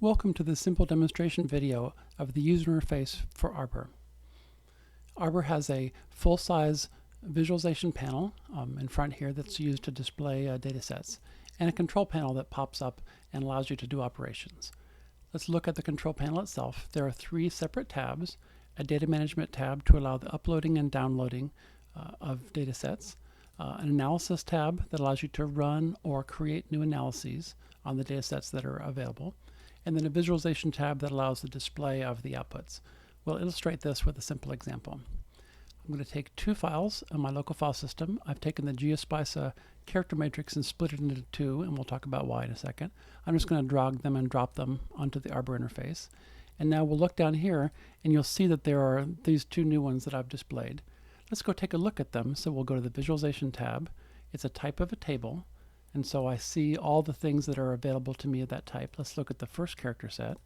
Welcome to this simple demonstration video of the user interface for Arbor. Arbor has a full-size visualization panel in front here that's used to display data sets, and a control panel that pops up and allows you to do operations. Let's look at the control panel itself. There are three separate tabs: a data management tab to allow the uploading and downloading of data sets, an analysis tab that allows you to run or create new analyses on the data sets that are available, and then a visualization tab that allows the display of the outputs. We'll illustrate this with a simple example. I'm going to take two files on my local file system. I've taken the GeoSpice character matrix and split it into two, and we'll talk about why in a second. I'm just going to drag them and drop them onto the Arbor interface. And now we'll look down here, and you'll see that there are these two new ones that I've displayed. Let's go take a look at them. So we'll go to the Visualization tab. It's a type of a table, and so I see all the things that are available to me of that type. Let's look at the first character set,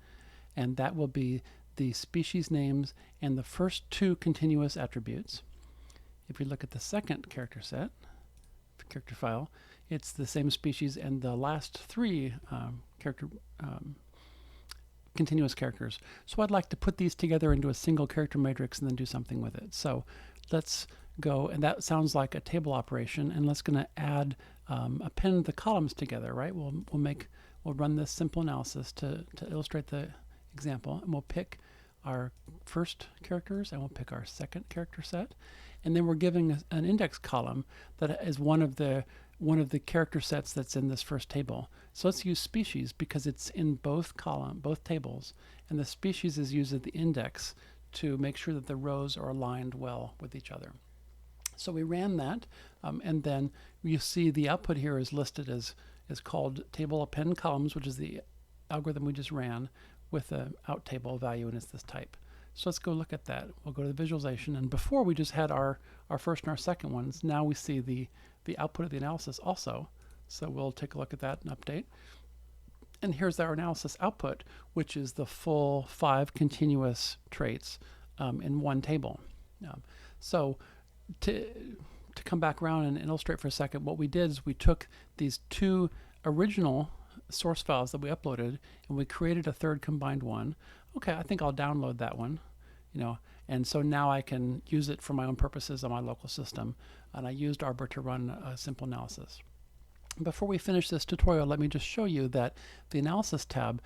and that will be the species names and the first two continuous attributes. If we look at the second character set, the character file, it's the same species and the last three continuous characters. So I'd like to put these together into a single character matrix and then do something with it. So let's go, and that sounds like a table operation, and let's going to add append the columns together, right? We'll run this simple analysis to illustrate the example, and we'll pick our first characters and we'll pick our second character set, and then we're giving an index column that is one of the character sets that's in this first table. So let's use species because it's in both tables, and the species is used as the index to make sure that the rows are aligned well with each other. So we ran that, and then you see the output here is listed as called table append columns, which is the algorithm we just ran with the out table value, and it's this type. So let's go look at that. We'll go to the visualization, and before we just had our first and our second ones. Now we see the output of the analysis also. So we'll take a look at that and update. And here's our analysis output, which is the full 5 continuous traits in one table. So to come back around and illustrate for a second, what we did is we took these two original source files that we uploaded and we created a third combined one. Okay, I think I'll download that one, and so now I can use it for my own purposes on my local system, and I used Arbor to run a simple analysis. Before we finish this tutorial, let me just show you that the analysis tab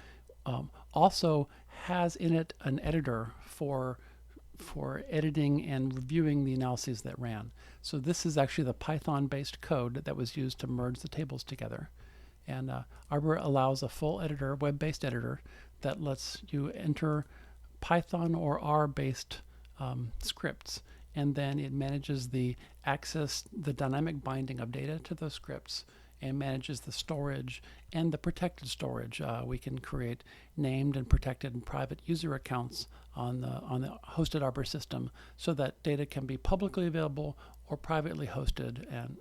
also has in it an editor for editing and reviewing the analyses that ran. So this is actually the Python-based code that was used to merge the tables together. And Arbor allows a full editor, web-based editor, that lets you enter Python or R-based scripts, and then it manages the dynamic binding of data to those scripts, and manages the storage and the protected storage. We can create named and protected and private user accounts on the hosted Arbor system, so that data can be publicly available or privately hosted and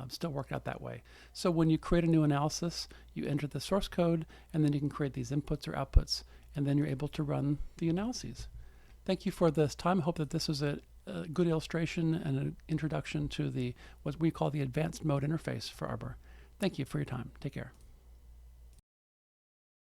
still work out that way. So when you create a new analysis, you enter the source code, and then you can create these inputs or outputs, and then you're able to run the analyses. Thank you for this time. I hope that this was a good illustration and an introduction to what we call the advanced mode interface for Arbor. Thank you for your time. Take care.